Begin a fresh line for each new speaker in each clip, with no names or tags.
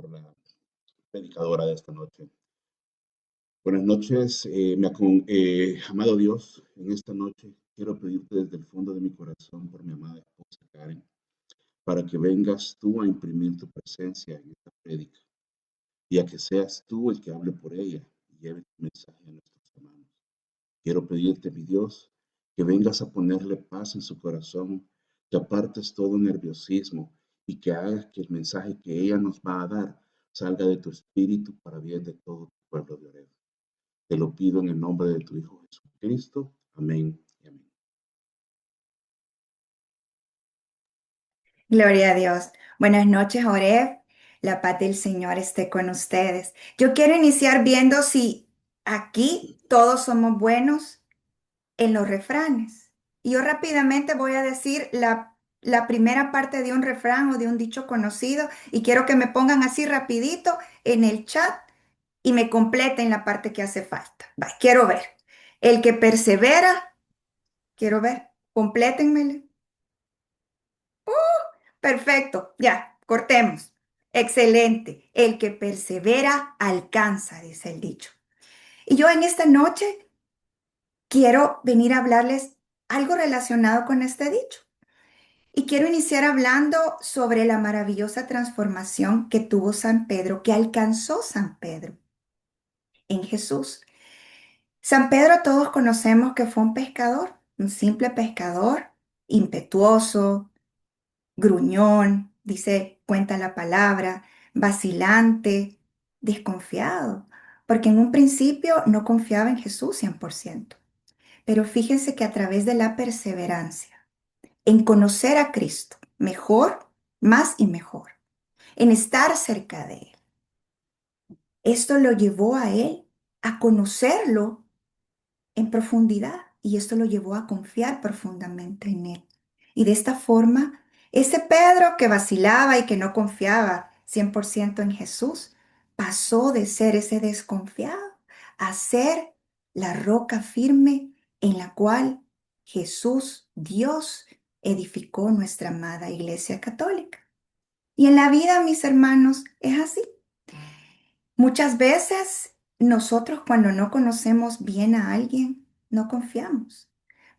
por la predicadora de esta noche. Buenas noches, amado Dios. En esta noche quiero pedirte desde el fondo de mi corazón por mi amada esposa Karen, para que vengas tú a imprimir tu presencia en esta prédica y a que seas tú el que hable por ella y lleve tu mensaje a nuestros hermanos. Quiero pedirte, mi Dios, que vengas a ponerle paz en su corazón, que apartes todo nerviosismo y que hagas que el mensaje que ella nos va a dar salga de tu espíritu para bien de todo tu pueblo de Oreb. Te lo pido en el nombre de tu Hijo Jesucristo. Amén y amén.
Gloria a Dios. Buenas noches, Oreb. La paz del Señor esté con ustedes. Yo quiero iniciar viendo si aquí todos somos buenos en los refranes. Y yo rápidamente voy a decir la primera parte de un refrán o de un dicho conocido y quiero que me pongan así rapidito en el chat y me completen la parte que hace falta. Va, quiero ver. El que persevera, quiero ver. Complétenmele. Perfecto, ya, cortemos. Excelente. El que persevera alcanza, dice el dicho. Y yo en esta noche quiero venir a hablarles algo relacionado con este dicho. Y quiero iniciar hablando sobre la maravillosa transformación que tuvo San Pedro, que alcanzó San Pedro en Jesús. San Pedro todos conocemos que fue un pescador, un simple pescador, impetuoso, gruñón, dice, cuenta la palabra, vacilante, desconfiado, porque en un principio no confiaba en Jesús 100%. Pero fíjense que a través de la perseverancia, en conocer a Cristo mejor, más y mejor, en estar cerca de Él, esto lo llevó a Él a conocerlo en profundidad y esto lo llevó a confiar profundamente en Él. Y de esta forma, ese Pedro que vacilaba y que no confiaba 100% en Jesús, pasó de ser ese desconfiado a ser la roca firme en la cual Jesús, Dios, edificó nuestra amada Iglesia Católica. Y en la vida, mis hermanos, es así. Muchas veces nosotros cuando no conocemos bien a alguien, no confiamos.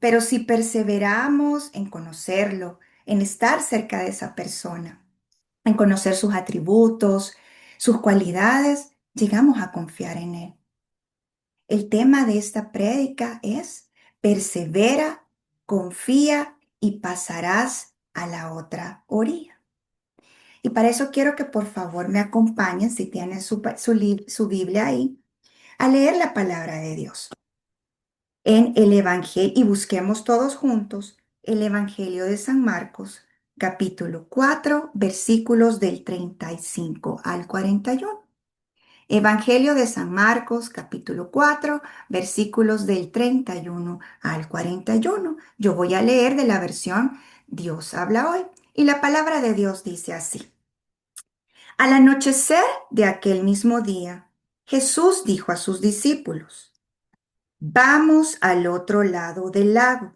Pero si perseveramos en conocerlo, en estar cerca de esa persona, en conocer sus atributos, sus cualidades, llegamos a confiar en él. El tema de esta prédica es persevera, confía y pasarás a la otra orilla. Y para eso quiero que por favor me acompañen, si tienen su Biblia ahí, a leer la palabra de Dios en el Evangelio y busquemos todos juntos el Evangelio de San Marcos, capítulo 4, versículos del 35 al 41. Evangelio de San Marcos, capítulo 4, versículos del 31 al 41. Yo voy a leer de la versión Dios habla hoy y la palabra de Dios dice así. Al anochecer de aquel mismo día, Jesús dijo a sus discípulos, vamos al otro lado del lago.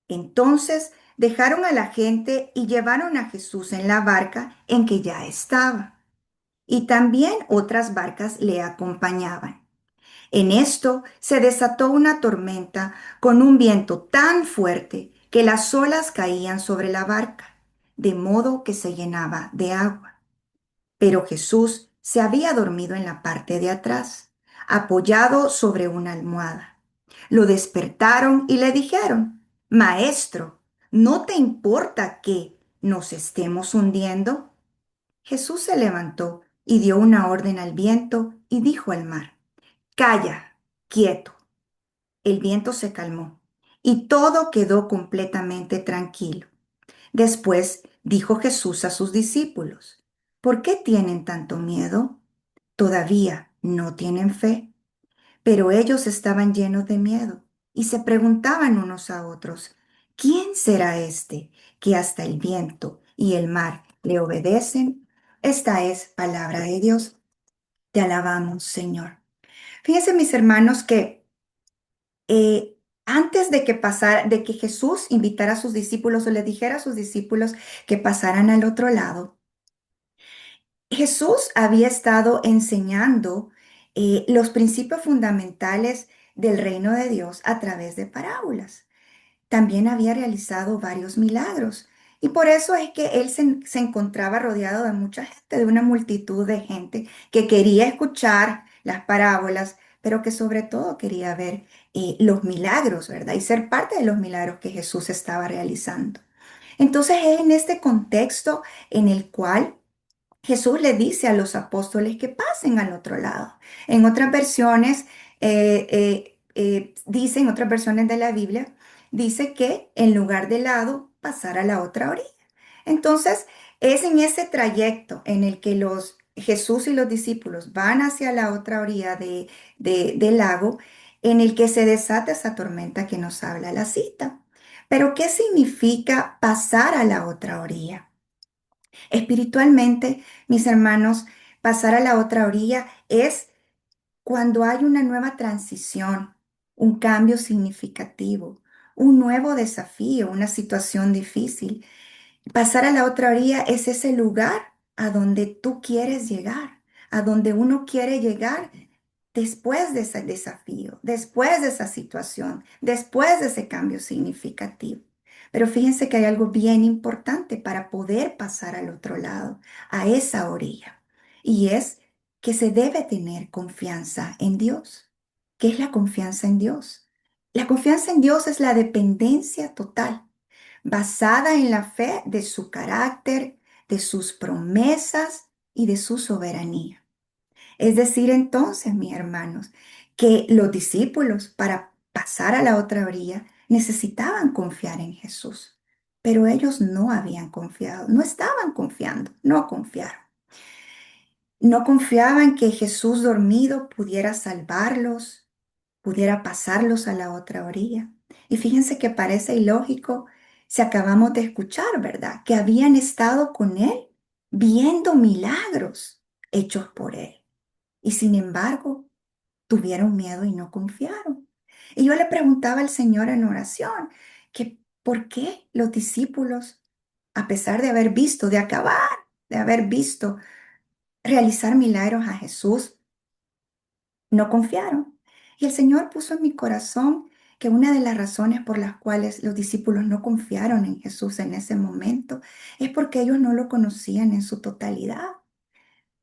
Entonces dejaron a la gente y llevaron a Jesús en la barca en que ya estaba. Y también otras barcas le acompañaban. En esto se desató una tormenta con un viento tan fuerte que las olas caían sobre la barca, de modo que se llenaba de agua. Pero Jesús se había dormido en la parte de atrás, apoyado sobre una almohada. Lo despertaron y le dijeron, Maestro, ¿no te importa que nos estemos hundiendo? Jesús se levantó y dio una orden al viento y dijo al mar, Calla, quieto. El viento se calmó y todo quedó completamente tranquilo. Después dijo Jesús a sus discípulos, ¿por qué tienen tanto miedo? ¿Todavía no tienen fe? Pero ellos estaban llenos de miedo y se preguntaban unos a otros, ¿quién será este que hasta el viento y el mar le obedecen? Esta es palabra de Dios. Te alabamos, Señor. Fíjense, mis hermanos, que antes de que Jesús invitara a sus discípulos o le dijera a sus discípulos que pasaran al otro lado, Jesús había estado enseñando los principios fundamentales del reino de Dios a través de parábolas. También había realizado varios milagros. Y por eso es que él se encontraba rodeado de mucha gente, de una multitud de gente que quería escuchar las parábolas, pero que sobre todo quería ver los milagros, ¿verdad? Y ser parte de los milagros que Jesús estaba realizando. Entonces es en este contexto en el cual Jesús le dice a los apóstoles que pasen al otro lado. En otras versiones, dice, en otras versiones de la Biblia, dice que en lugar de lado, pasar a la otra orilla. Entonces, es en ese trayecto en el que Jesús y los discípulos van hacia la otra orilla del lago, en el que se desata esa tormenta que nos habla la cita. Pero, ¿qué significa pasar a la otra orilla? Espiritualmente, mis hermanos, pasar a la otra orilla es cuando hay una nueva transición, un cambio significativo, un nuevo desafío, una situación difícil. Pasar a la otra orilla es ese lugar a donde tú quieres llegar, a donde uno quiere llegar después de ese desafío, después de esa situación, después de ese cambio significativo. Pero fíjense que hay algo bien importante para poder pasar al otro lado, a esa orilla, y es que se debe tener confianza en Dios. ¿Qué es la confianza en Dios? La confianza en Dios es la dependencia total, basada en la fe de su carácter, de sus promesas y de su soberanía. Es decir, entonces, mis hermanos, que los discípulos para pasar a la otra orilla necesitaban confiar en Jesús, pero ellos no habían confiado, no estaban confiando, no confiaron. No confiaban que Jesús dormido pudiera salvarlos, pudiera pasarlos a la otra orilla. Y fíjense que parece ilógico si acabamos de escuchar, ¿verdad? Que habían estado con Él viendo milagros hechos por Él. Y sin embargo, tuvieron miedo y no confiaron. Y yo le preguntaba al Señor en oración que por qué los discípulos, a pesar de haber visto, de acabar, de haber visto realizar milagros a Jesús, no confiaron. Y el Señor puso en mi corazón que una de las razones por las cuales los discípulos no confiaron en Jesús en ese momento es porque ellos no lo conocían en su totalidad.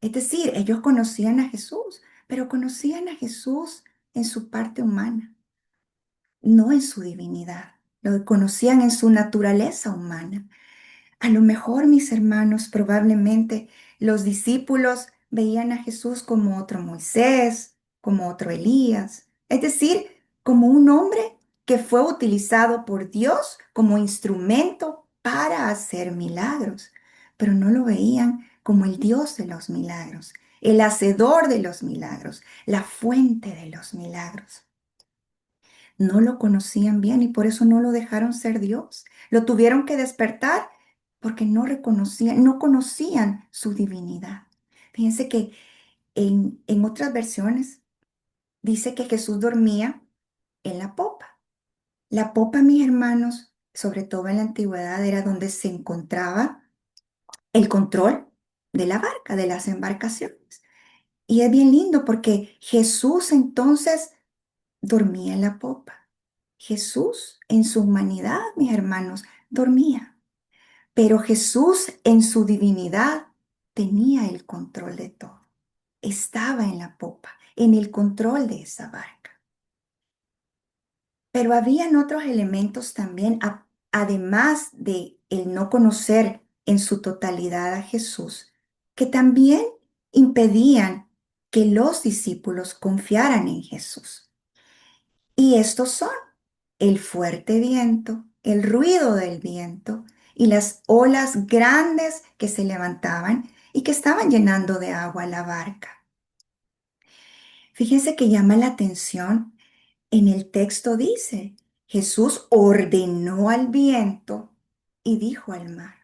Es decir, ellos conocían a Jesús, pero conocían a Jesús en su parte humana, no en su divinidad. Lo conocían en su naturaleza humana. A lo mejor, mis hermanos, probablemente los discípulos veían a Jesús como otro Moisés, como otro Elías, es decir, como un hombre que fue utilizado por Dios como instrumento para hacer milagros, pero no lo veían como el Dios de los milagros, el hacedor de los milagros, la fuente de los milagros. No lo conocían bien y por eso no lo dejaron ser Dios. Lo tuvieron que despertar porque no reconocían, no conocían su divinidad. Fíjense que en otras versiones dice que Jesús dormía en la popa. La popa, mis hermanos, sobre todo en la antigüedad, era donde se encontraba el control de la barca, de las embarcaciones. Y es bien lindo porque Jesús entonces dormía en la popa. Jesús en su humanidad, mis hermanos, dormía, pero Jesús en su divinidad tenía el control de todo. Estaba en la popa, en el control de esa barca. Pero habían otros elementos también, además de el no conocer en su totalidad a Jesús, que también impedían que los discípulos confiaran en Jesús. Y estos son el fuerte viento, el ruido del viento y las olas grandes que se levantaban y que estaban llenando de agua la barca. Fíjense que llama la atención, en el texto dice, Jesús ordenó al viento y dijo al mar.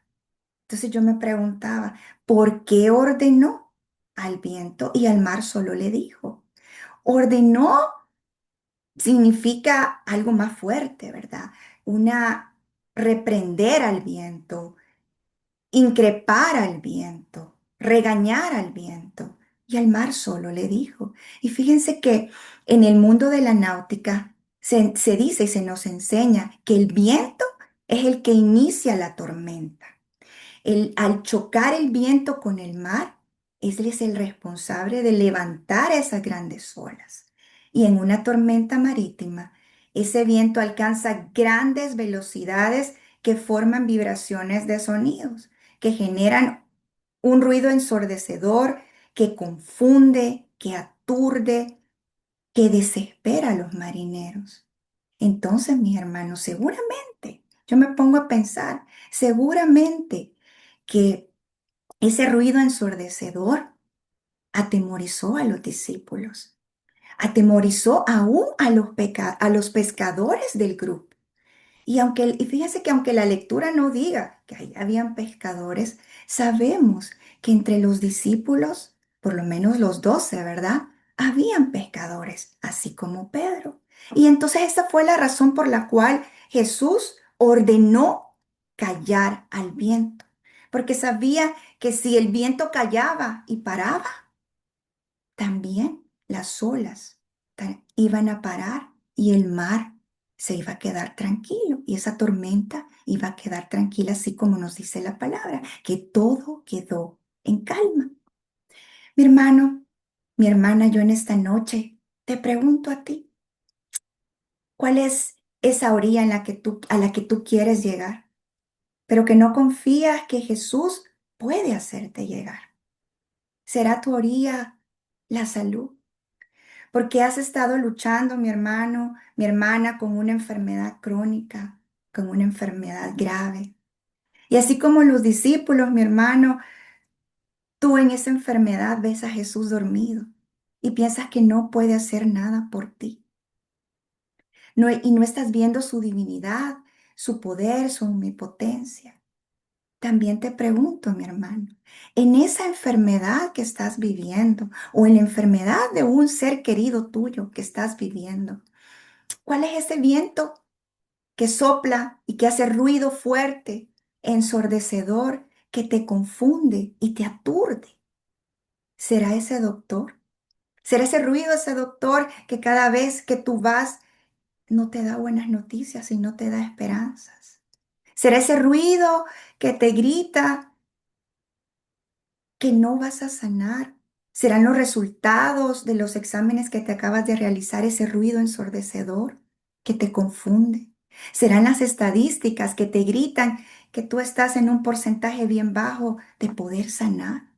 Entonces yo me preguntaba, ¿por qué ordenó al viento y al mar solo le dijo? Ordenó significa algo más fuerte, ¿verdad? Una reprender al viento, increpar al viento. regañar al viento y al mar solo le dijo. Y fíjense que en el mundo de la náutica se dice y se nos enseña que el viento es el que inicia la tormenta. Al chocar el viento con el mar, él es el responsable de levantar esas grandes olas. Y en una tormenta marítima, ese viento alcanza grandes velocidades que forman vibraciones de sonidos, que generan un ruido ensordecedor, que confunde, que aturde, que desespera a los marineros. Entonces, mis hermanos, seguramente, yo me pongo a pensar, seguramente que ese ruido ensordecedor atemorizó a los discípulos, atemorizó aún a los pescadores del grupo. Y fíjense que aunque la lectura no diga que ahí habían pescadores, sabemos que entre los discípulos, por lo menos los 12, ¿verdad? Habían pescadores, así como Pedro. Y entonces esa fue la razón por la cual Jesús ordenó callar al viento, porque sabía que si el viento callaba y paraba, también las olas iban a parar y el mar se iba a quedar tranquilo y esa tormenta iba a quedar tranquila, así como nos dice la palabra, que todo quedó en calma. Mi hermano, mi hermana, yo en esta noche te pregunto a ti, ¿cuál es esa orilla a la que tú quieres llegar, pero que no confías que Jesús puede hacerte llegar? ¿Será tu orilla la salud? Porque has estado luchando, mi hermano, mi hermana, con una enfermedad crónica, con una enfermedad grave. Y así como los discípulos, mi hermano, tú en esa enfermedad ves a Jesús dormido y piensas que no puede hacer nada por ti. Y no estás viendo su divinidad, su poder, su omnipotencia. También te pregunto, mi hermano, en esa enfermedad que estás viviendo o en la enfermedad de un ser querido tuyo que estás viviendo, ¿cuál es ese viento que sopla y que hace ruido fuerte, ensordecedor, que te confunde y te aturde? ¿Será ese doctor? ¿Será ese ruido, ese doctor que cada vez que tú vas no te da buenas noticias y no te da esperanzas? ¿Será ese ruido que te grita que no vas a sanar? ¿Serán los resultados de los exámenes que te acabas de realizar ese ruido ensordecedor que te confunde? ¿Serán las estadísticas que te gritan que tú estás en un porcentaje bien bajo de poder sanar?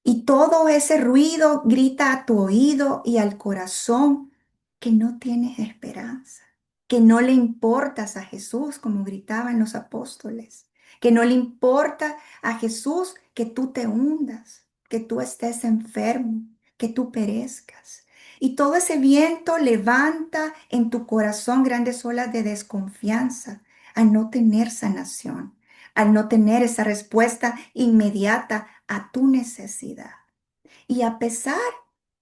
Y todo ese ruido grita a tu oído y al corazón que no tienes esperanza, que no le importas a Jesús como gritaban los apóstoles, que no le importa a Jesús que tú te hundas, que tú estés enfermo, que tú perezcas. Y todo ese viento levanta en tu corazón grandes olas de desconfianza al no tener sanación, al no tener esa respuesta inmediata a tu necesidad. Y a pesar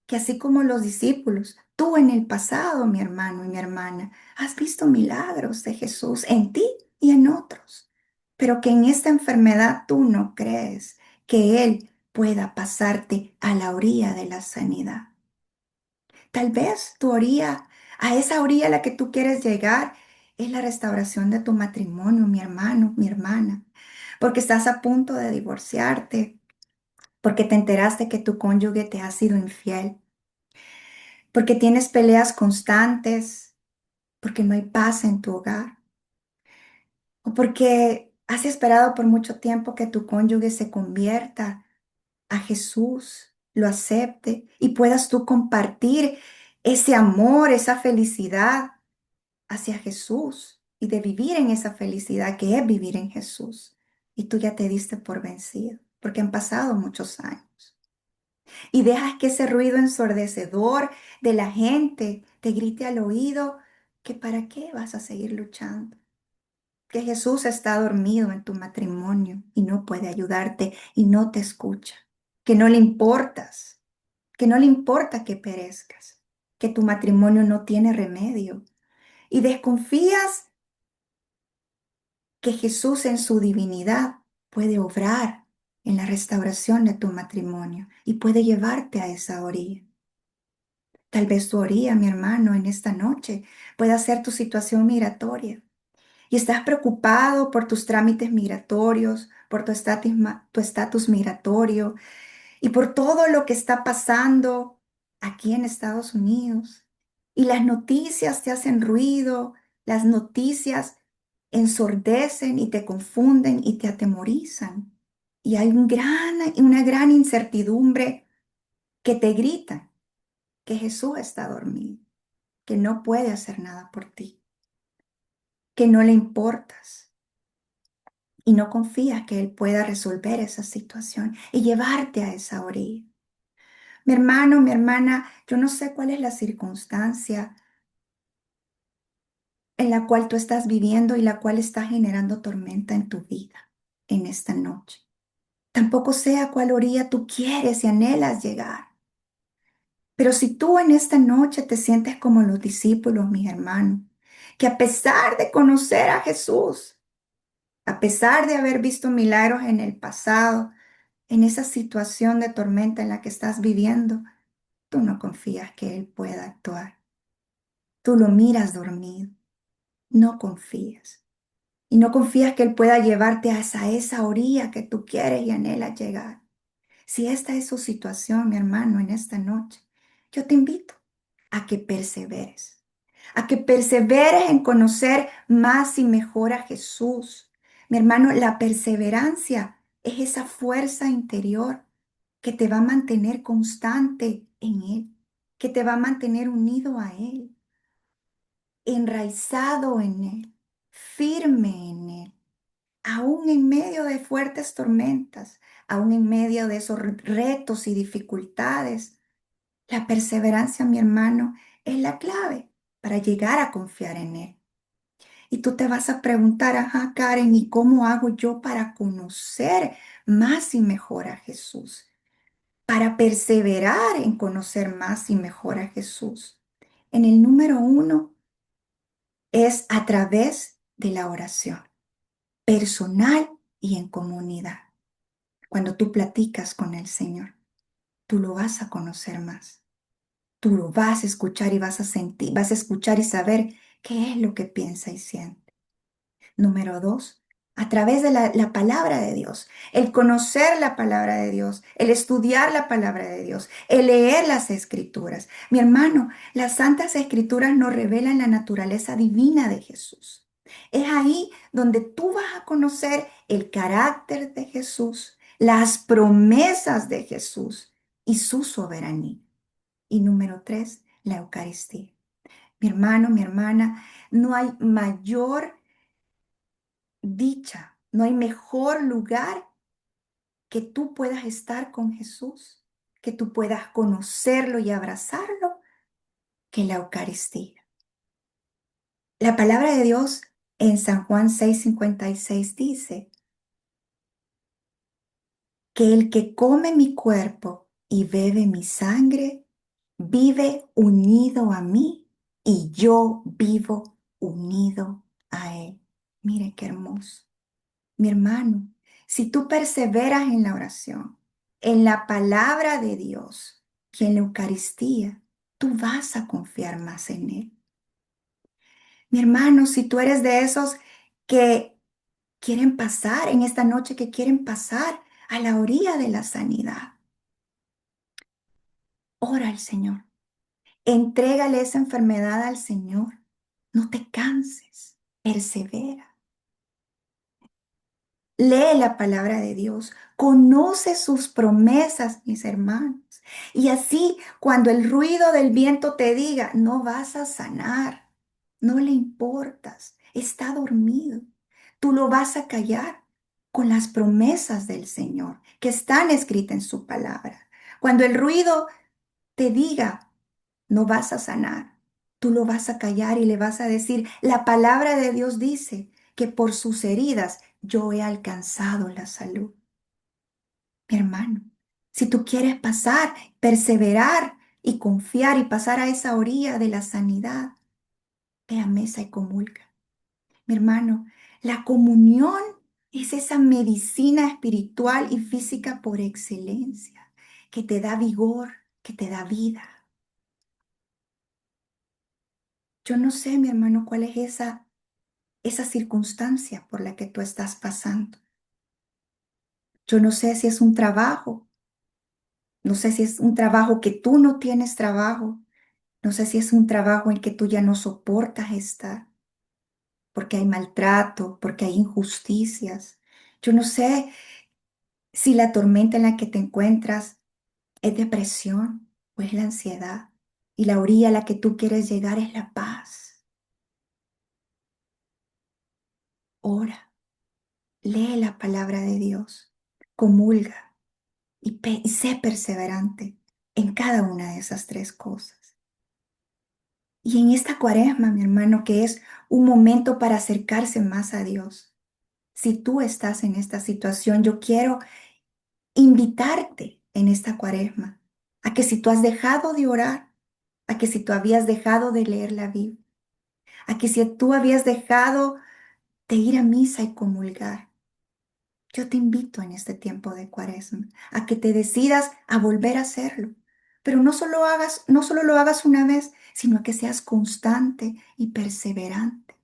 que así como los discípulos, tú en el pasado, mi hermano y mi hermana, has visto milagros de Jesús en ti y en otros, pero que en esta enfermedad tú no crees que Él pueda pasarte a la orilla de la sanidad. Tal vez tu orilla, a esa orilla a la que tú quieres llegar, es la restauración de tu matrimonio, mi hermano, mi hermana, porque estás a punto de divorciarte, porque te enteraste que tu cónyuge te ha sido infiel, porque tienes peleas constantes, porque no hay paz en tu hogar, o porque has esperado por mucho tiempo que tu cónyuge se convierta a Jesús, lo acepte y puedas tú compartir ese amor, esa felicidad hacia Jesús y de vivir en esa felicidad que es vivir en Jesús. Y tú ya te diste por vencido, porque han pasado muchos años. Y dejas que ese ruido ensordecedor de la gente te grite al oído que para qué vas a seguir luchando, que Jesús está dormido en tu matrimonio y no puede ayudarte y no te escucha, que no le importas, que no le importa que perezcas, que tu matrimonio no tiene remedio y desconfías que Jesús en su divinidad puede obrar en la restauración de tu matrimonio y puede llevarte a esa orilla. Tal vez tu orilla, mi hermano, en esta noche pueda ser tu situación migratoria y estás preocupado por tus trámites migratorios, por tu estatus migratorio y por todo lo que está pasando aquí en Estados Unidos. Y las noticias te hacen ruido, las noticias ensordecen y te confunden y te atemorizan. Y hay una gran incertidumbre que te grita que Jesús está dormido, que no puede hacer nada por ti, que no le importas y no confías que Él pueda resolver esa situación y llevarte a esa orilla. Mi hermano, mi hermana, yo no sé cuál es la circunstancia en la cual tú estás viviendo y la cual está generando tormenta en tu vida en esta noche. Tampoco sé a cuál orilla tú quieres y anhelas llegar. Pero si tú en esta noche te sientes como los discípulos, mis hermanos, que a pesar de conocer a Jesús, a pesar de haber visto milagros en el pasado, en esa situación de tormenta en la que estás viviendo, tú no confías que Él pueda actuar. Tú lo miras dormido, no confías. Y no confías que Él pueda llevarte hasta esa orilla que tú quieres y anhelas llegar. Si esta es su situación, mi hermano, en esta noche, yo te invito a que perseveres en conocer más y mejor a Jesús. Mi hermano, la perseverancia es esa fuerza interior que te va a mantener constante en Él, que te va a mantener unido a Él, enraizado en Él, firme en Él, aún en medio de fuertes tormentas, aún en medio de esos retos y dificultades. La perseverancia, mi hermano, es la clave para llegar a confiar en Él. Y tú te vas a preguntar, ajá, Karen, ¿y cómo hago yo para conocer más y mejor a Jesús? Para perseverar en conocer más y mejor a Jesús. En el número 1 es a través de la oración, personal y en comunidad. Cuando tú platicas con el Señor, tú lo vas a conocer más. Tú lo vas a escuchar y vas a sentir, vas a escuchar y saber qué es lo que piensa y siente. Número 2, a través de la palabra de Dios, el conocer la palabra de Dios, el estudiar la palabra de Dios, el leer las escrituras. Mi hermano, las santas escrituras nos revelan la naturaleza divina de Jesús. Es ahí donde tú vas a conocer el carácter de Jesús, las promesas de Jesús y su soberanía. Y número 3, la Eucaristía. Mi hermano, mi hermana, no hay mayor dicha, no hay mejor lugar que tú puedas estar con Jesús, que tú puedas conocerlo y abrazarlo, que la Eucaristía. La palabra de Dios en San Juan 6:56 dice que el que come mi cuerpo y bebe mi sangre, vive unido a mí y yo vivo unido a él. Mire qué hermoso. Mi hermano, si tú perseveras en la oración, en la palabra de Dios y en la Eucaristía, tú vas a confiar más en Él. Mi hermano, si tú eres de esos que quieren pasar en esta noche, que quieren pasar a la orilla de la sanidad, ora al Señor. Entrégale esa enfermedad al Señor. No te canses, persevera. Lee la palabra de Dios, conoce sus promesas, mis hermanos. Y así, cuando el ruido del viento te diga, no vas a sanar, no le importas, está dormido, tú lo vas a callar con las promesas del Señor que están escritas en su palabra. Cuando el ruido te diga, no vas a sanar, tú lo vas a callar y le vas a decir, la palabra de Dios dice que por sus heridas yo he alcanzado la salud. Mi hermano, si tú quieres pasar, perseverar y confiar y pasar a esa orilla de la sanidad, ve a mesa y comulga. Mi hermano, la comunión Es esa medicina espiritual y física por excelencia, que te da vigor, que te da vida. Yo no sé, mi hermano, cuál es esa circunstancia por la que tú estás pasando. Yo no sé si es un trabajo, no sé si es un trabajo que tú no tienes trabajo, no sé si es un trabajo en que tú ya no soportas estar, porque hay maltrato, porque hay injusticias. Yo no sé si la tormenta en la que te encuentras es depresión o es la ansiedad. Y la orilla a la que tú quieres llegar es la paz. Ora, lee la palabra de Dios, comulga y sé perseverante en cada una de esas tres cosas. Y en esta cuaresma, mi hermano, que es un momento para acercarse más a Dios. Si tú estás en esta situación, yo quiero invitarte en esta cuaresma a que si tú has dejado de orar, a que si tú habías dejado de leer la Biblia, a que si tú habías dejado de ir a misa y comulgar, yo te invito en este tiempo de cuaresma a que te decidas a volver a hacerlo. Pero no solo lo hagas una vez, sino a que seas constante y perseverante.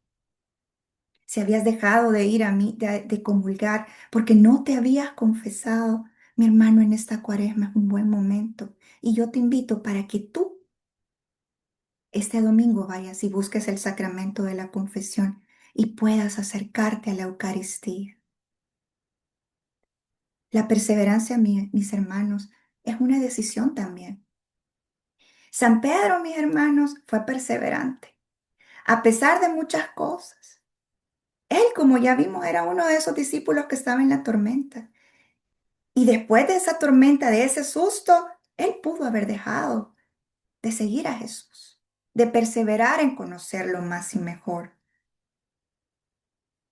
Si habías dejado de ir a mí, de comulgar, porque no te habías confesado, mi hermano, en esta cuaresma es un buen momento. Y yo te invito para que tú este domingo vayas y busques el sacramento de la confesión y puedas acercarte a la Eucaristía. La perseverancia, mis hermanos, es una decisión también. San Pedro, mis hermanos, fue perseverante, a pesar de muchas cosas. Él, como ya vimos, era uno de esos discípulos que estaba en la tormenta. Y después de esa tormenta, de ese susto, él pudo haber dejado de seguir a Jesús, de perseverar en conocerlo más y mejor.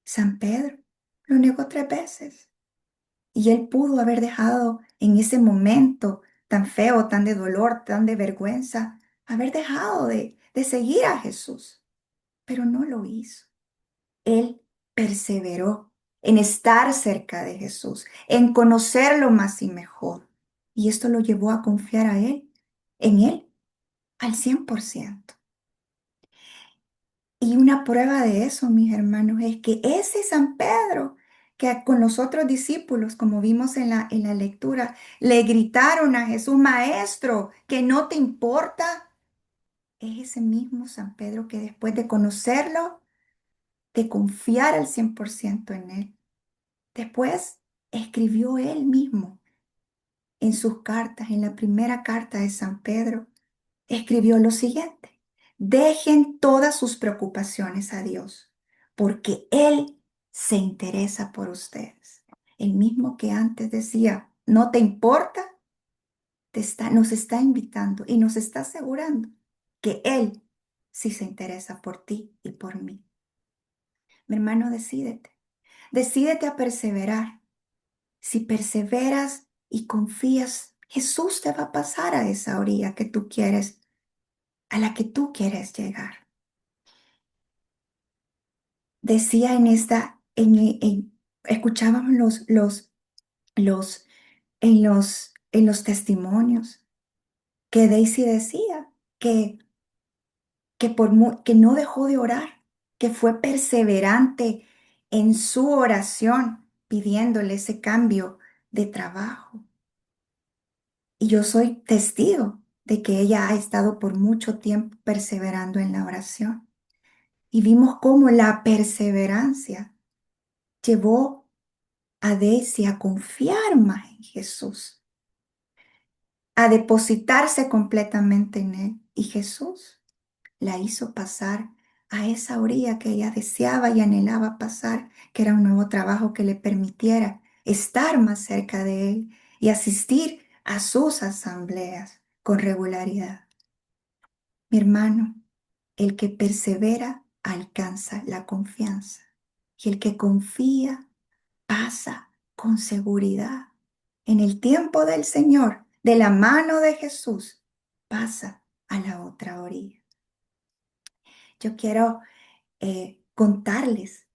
San Pedro lo negó 3 veces y él pudo haber dejado en ese momento tan feo, tan de dolor, tan de vergüenza, haber dejado de seguir a Jesús, pero no lo hizo. Él perseveró en estar cerca de Jesús, en conocerlo más y mejor. Y esto lo llevó a confiar en Él, al 100%. Y una prueba de eso, mis hermanos, es que ese San Pedro, que con los otros discípulos, como vimos en la lectura, le gritaron a Jesús, Maestro, que no te importa, es ese mismo San Pedro que después de conocerlo, de confiar al 100% en Él, después escribió él mismo en sus cartas, en la primera carta de San Pedro, escribió lo siguiente: dejen todas sus preocupaciones a Dios, porque Él se interesa por ustedes. El mismo que antes decía, no te importa, nos está invitando y nos está asegurando que Él sí se interesa por ti y por mí. Mi hermano, decídete a perseverar. Si perseveras y confías, Jesús te va a pasar a esa orilla que tú quieres, a la que tú quieres llegar. Decía escuchábamos los, en los testimonios que Daisy decía que, que no dejó de orar, que fue perseverante en su oración pidiéndole ese cambio de trabajo. Y yo soy testigo de que ella ha estado por mucho tiempo perseverando en la oración. Y vimos cómo la perseverancia llevó a Daisy a confiar más en Jesús, a depositarse completamente en Él. Y Jesús la hizo pasar a esa orilla que ella deseaba y anhelaba pasar, que era un nuevo trabajo que le permitiera estar más cerca de Él y asistir a sus asambleas con regularidad. Mi hermano, el que persevera alcanza la confianza y el que confía pasa con seguridad. En el tiempo del Señor, de la mano de Jesús, pasa a la otra orilla. Yo quiero contarles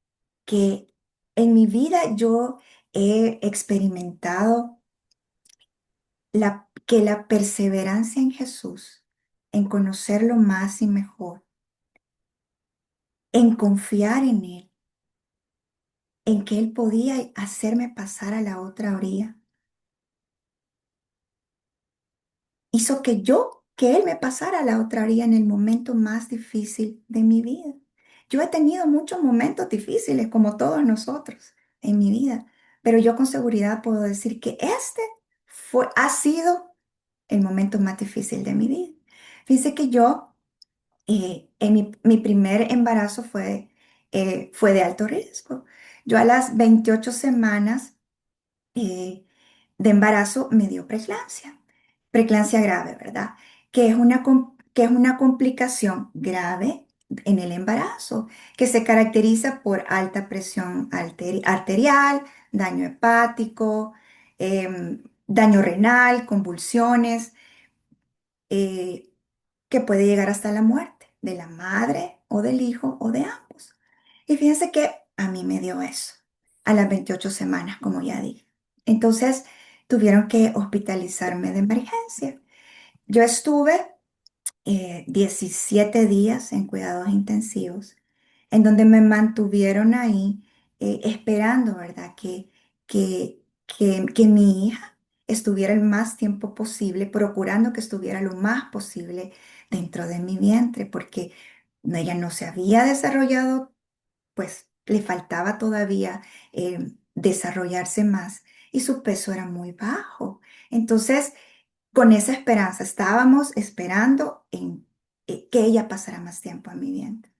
que En mi vida yo he experimentado que la perseverancia en Jesús, en conocerlo más y mejor, en confiar en Él, en que Él podía hacerme pasar a la otra orilla, hizo que Él me pasara a la otra orilla en el momento más difícil de mi vida. Yo he tenido muchos momentos difíciles, como todos nosotros, en mi vida, pero yo con seguridad puedo decir que ha sido el momento más difícil de mi vida. Fíjense que yo, mi primer embarazo fue de alto riesgo. Yo a las 28 semanas eh, de embarazo me dio preeclampsia grave, ¿verdad? Que es una complicación grave en el embarazo, que se caracteriza por alta presión arterial, daño hepático, daño renal, convulsiones, eh, que puede llegar hasta la muerte de la madre o del hijo o de ambos. Y fíjense que a mí me dio eso a las 28 semanas, como ya dije. Entonces tuvieron que hospitalizarme de emergencia. Yo estuve 17 días en cuidados intensivos, en donde me mantuvieron ahí esperando, ¿verdad? Que mi hija estuviera el más tiempo posible, procurando que estuviera lo más posible dentro de mi vientre, porque ella no se había desarrollado, pues le faltaba todavía desarrollarse más y su peso era muy bajo. Entonces, con esa esperanza, estábamos esperando que ella pasara más tiempo en mi vientre.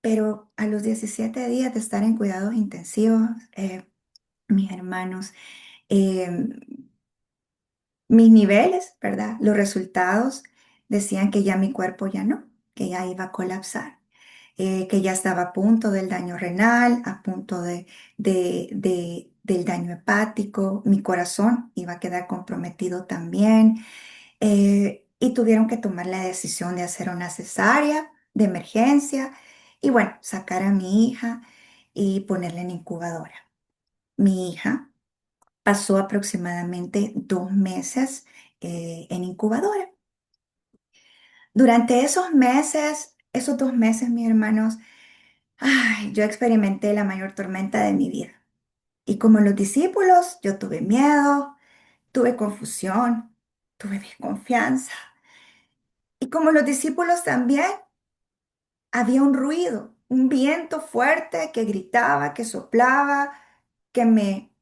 Pero a los 17 días de estar en cuidados intensivos, mis hermanos, eh, mis niveles, ¿verdad? Los resultados decían que ya mi cuerpo ya no, que ya iba a colapsar, que ya estaba a punto del daño renal, a punto del daño hepático, mi corazón iba a quedar comprometido también. Y tuvieron que tomar la decisión de hacer una cesárea de emergencia y bueno, sacar a mi hija y ponerla en incubadora. Mi hija pasó aproximadamente 2 meses en incubadora. Durante esos 2 meses, mis hermanos, ay, yo experimenté la mayor tormenta de mi vida. Y como los discípulos, yo tuve miedo, tuve confusión, tuve desconfianza. Y como los discípulos también, había un ruido, un viento fuerte que gritaba, que soplaba, que me,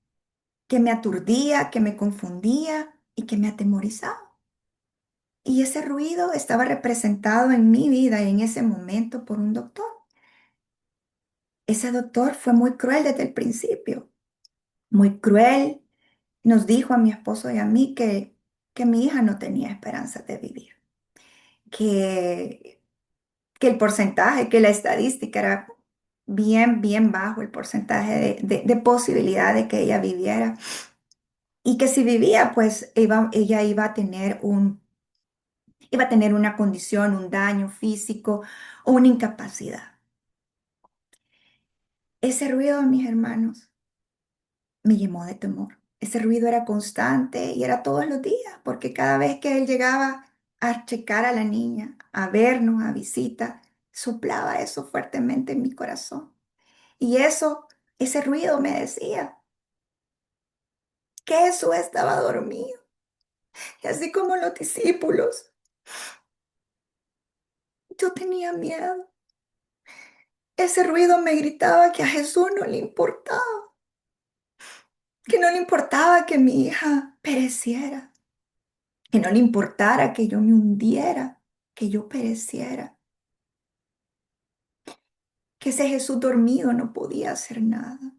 que me aturdía, que me confundía y que me atemorizaba. Y ese ruido estaba representado en mi vida en ese momento por un doctor. Ese doctor fue muy cruel desde el principio, muy cruel. Nos dijo a mi esposo y a mí que mi hija no tenía esperanza de vivir, que que el porcentaje, que la estadística era bien, bien bajo el porcentaje de posibilidad de que ella viviera y que si vivía, pues ella iba a tener una condición, un daño físico o una incapacidad. Ese ruido, mis hermanos, me llenó de temor. Ese ruido era constante y era todos los días, porque cada vez que él llegaba a checar a la niña, a vernos, a visita, soplaba eso fuertemente en mi corazón. Y ese ruido me decía que Jesús estaba dormido. Y así como los discípulos, yo tenía miedo. Ese ruido me gritaba que a Jesús no le importaba, que no le importaba que mi hija pereciera, que no le importara que yo me hundiera, que yo pereciera, que ese Jesús dormido no podía hacer nada.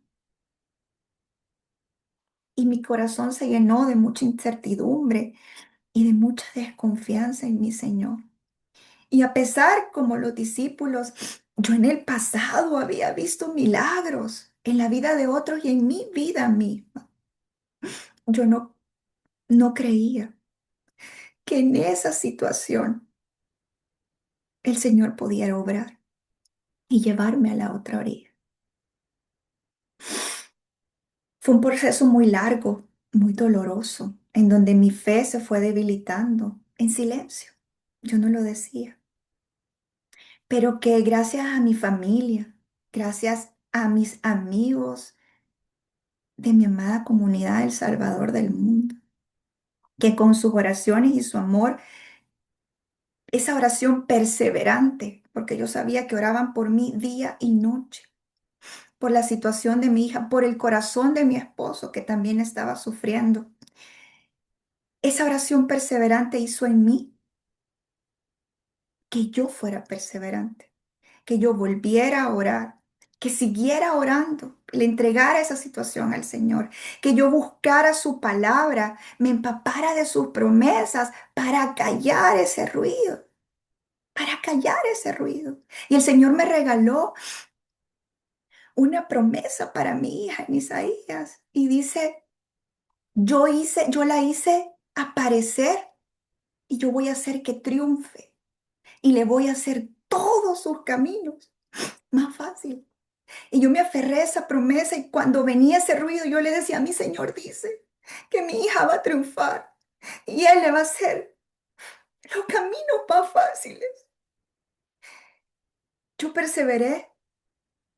Y mi corazón se llenó de mucha incertidumbre y de mucha desconfianza en mi Señor. Y a pesar, como los discípulos, yo en el pasado había visto milagros en la vida de otros y en mi vida misma. Yo no creía que en esa situación el Señor podía obrar y llevarme a la otra orilla. Fue un proceso muy largo, muy doloroso, en donde mi fe se fue debilitando en silencio. Yo no lo decía, pero que gracias a mi familia, gracias a mis amigos de mi amada comunidad El Salvador del mundo, que con sus oraciones y su amor, esa oración perseverante, porque yo sabía que oraban por mí día y noche, por la situación de mi hija, por el corazón de mi esposo que también estaba sufriendo. Esa oración perseverante hizo en mí que yo fuera perseverante, que yo volviera a orar, que siguiera orando, le entregara esa situación al Señor, que yo buscara su palabra, me empapara de sus promesas para callar ese ruido, para callar ese ruido. Y el Señor me regaló una promesa para mi hija en Isaías y dice, yo la hice aparecer y yo voy a hacer que triunfe y le voy a hacer todos sus caminos más fácil. Y yo me aferré a esa promesa y cuando venía ese ruido yo le decía, mi Señor dice que mi hija va a triunfar y Él le va a hacer los caminos más fáciles. Yo perseveré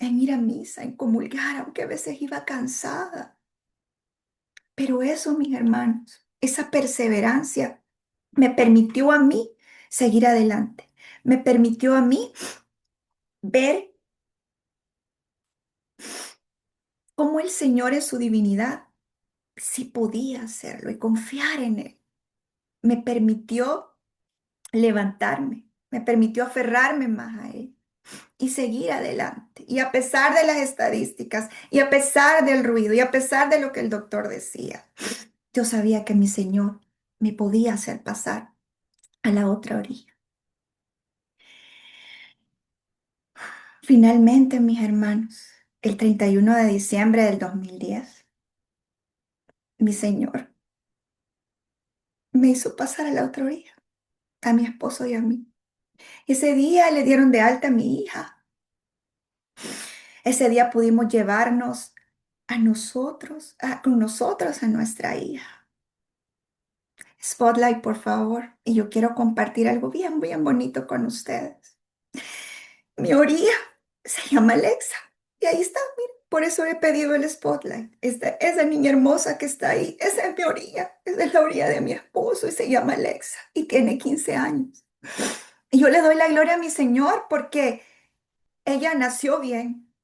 en ir a misa, en comulgar, aunque a veces iba cansada. Pero eso, mis hermanos, esa perseverancia me permitió a mí seguir adelante. Me permitió a mí ver cómo el Señor en su divinidad sí podía hacerlo y confiar en Él. Me permitió levantarme, me permitió aferrarme más a Él y seguir adelante. Y a pesar de las estadísticas, y a pesar del ruido, y a pesar de lo que el doctor decía, yo sabía que mi Señor me podía hacer pasar a la otra orilla. Finalmente, mis hermanos, el 31 de diciembre del 2010, mi Señor me hizo pasar a la otra orilla, a mi esposo y a mí. Ese día le dieron de alta a mi hija. Ese día pudimos llevarnos con nosotros a nuestra hija. Spotlight, por favor. Y yo quiero compartir algo bien, bien bonito con ustedes. Mi orilla se llama Alexa. Y ahí está, miren. Por eso he pedido el Spotlight. Esa niña hermosa que está ahí, esa es mi orilla. Esa es la orilla de mi esposo y se llama Alexa. Y tiene 15 años. Y yo le doy la gloria a mi Señor porque ella nació bien.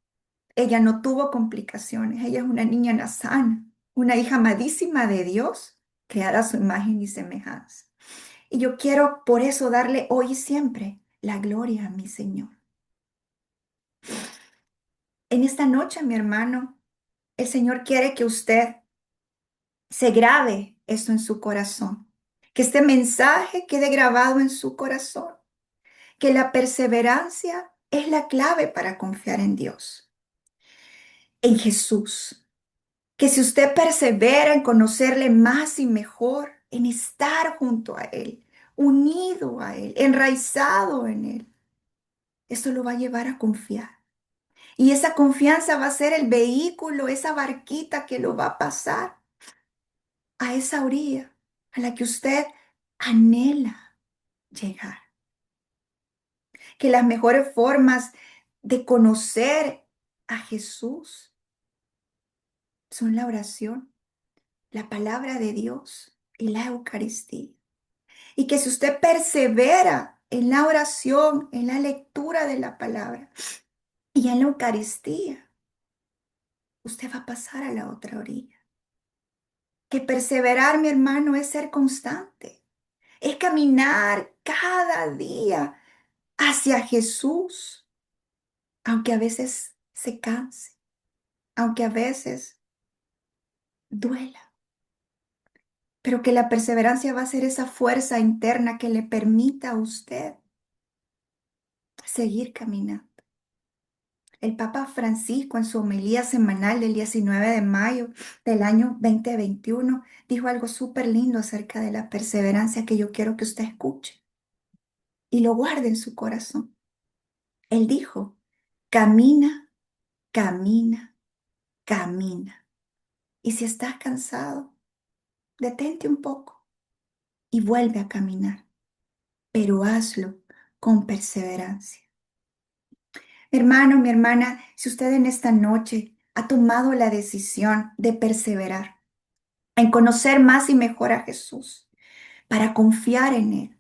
Ella no tuvo complicaciones. Ella es una niña sana, una hija amadísima de Dios, creada a su imagen y semejanza. Y yo quiero por eso darle hoy y siempre la gloria a mi Señor. En esta noche, mi hermano, el Señor quiere que usted se grabe esto en su corazón, que este mensaje quede grabado en su corazón, que la perseverancia es la clave para confiar en Dios, en Jesús. Que si usted persevera en conocerle más y mejor, en estar junto a Él, unido a Él, enraizado en Él, esto lo va a llevar a confiar. Y esa confianza va a ser el vehículo, esa barquita que lo va a pasar a esa orilla a la que usted anhela llegar. Que las mejores formas de conocer a Jesús son la oración, la palabra de Dios y la Eucaristía. Y que si usted persevera en la oración, en la lectura de la palabra y en la Eucaristía, usted va a pasar a la otra orilla. Que perseverar, mi hermano, es ser constante, es caminar cada día hacia Jesús, aunque a veces se canse, aunque a veces duela, pero que la perseverancia va a ser esa fuerza interna que le permita a usted seguir caminando. El Papa Francisco en su homilía semanal del 19 de mayo del año 2021 dijo algo súper lindo acerca de la perseverancia que yo quiero que usted escuche y lo guarde en su corazón. Él dijo, camina, camina, camina Y si estás cansado, detente un poco y vuelve a caminar, pero hazlo con perseverancia. Mi hermano, mi hermana, si usted en esta noche ha tomado la decisión de perseverar, en conocer más y mejor a Jesús, para confiar en Él,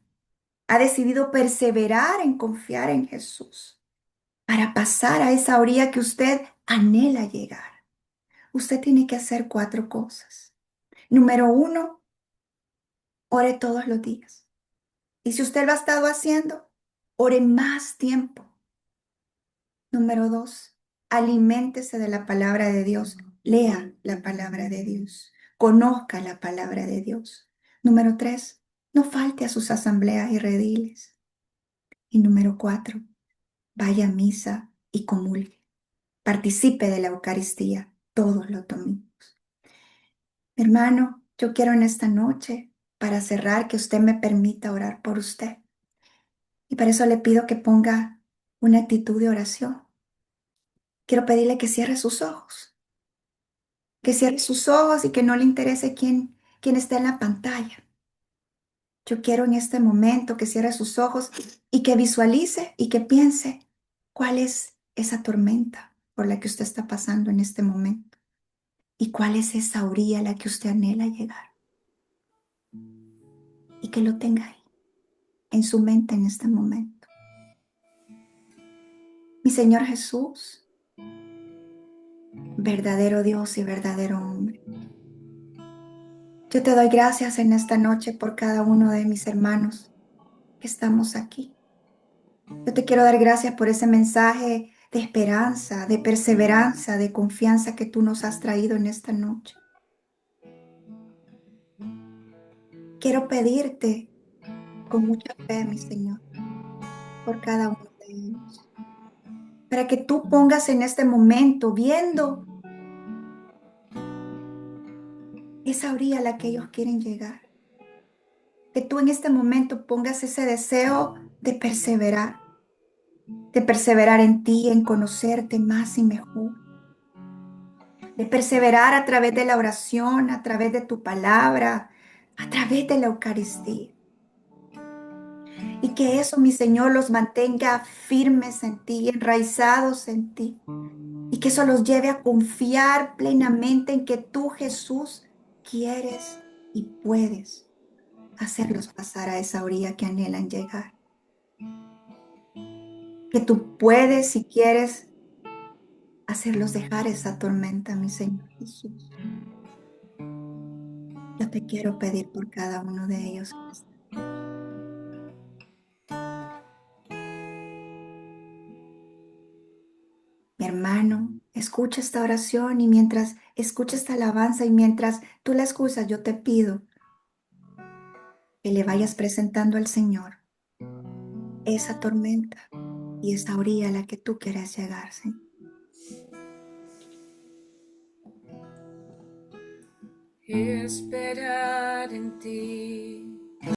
ha decidido perseverar en confiar en Jesús, para pasar a esa orilla que usted anhela llegar, usted tiene que hacer 4 cosas. Número 1, ore todos los días. Y si usted lo ha estado haciendo, ore más tiempo. Número 2, aliméntese de la palabra de Dios. Lea la palabra de Dios. Conozca la palabra de Dios. Número 3, no falte a sus asambleas y rediles. Y número 4, vaya a misa y comulgue. Participe de la Eucaristía todos los domingos. Hermano, yo quiero en esta noche, para cerrar, que usted me permita orar por usted. Y para eso le pido que ponga una actitud de oración. Quiero pedirle que cierre sus ojos y que no le interese quién está en la pantalla. Yo quiero en este momento que cierre sus ojos y que visualice y que piense cuál es esa tormenta por la que usted está pasando en este momento y cuál es esa orilla a la que usted anhela llegar y que lo tenga ahí en su mente en este momento. Mi Señor Jesús, verdadero Dios y verdadero hombre, yo te doy gracias en esta noche por cada uno de mis hermanos que estamos aquí. Yo te quiero dar gracias por ese mensaje de esperanza, de perseverancia, de confianza que tú nos has traído en esta noche. Quiero pedirte con mucha fe, mi Señor, por cada uno de ellos, para que tú pongas en este momento, viendo esa orilla a la que ellos quieren llegar, que tú en este momento pongas ese deseo de perseverar en ti, en conocerte más y mejor, de perseverar a través de la oración, a través de tu palabra, a través de la Eucaristía. Y que eso, mi Señor, los mantenga firmes en ti, enraizados en ti. Y que eso los lleve a confiar plenamente en que tú, Jesús, quieres y puedes hacerlos pasar a esa orilla que anhelan llegar. Que tú puedes, si quieres, hacerlos dejar esa tormenta, mi Señor Jesús. Yo te quiero pedir por cada uno de ellos en esta noche. Mi hermano, escucha esta oración y mientras escucha esta alabanza y mientras tú la escuchas, yo te pido que le vayas presentando al Señor esa tormenta y esa orilla a la que tú quieres llegar, Señor.
Esperar en ti,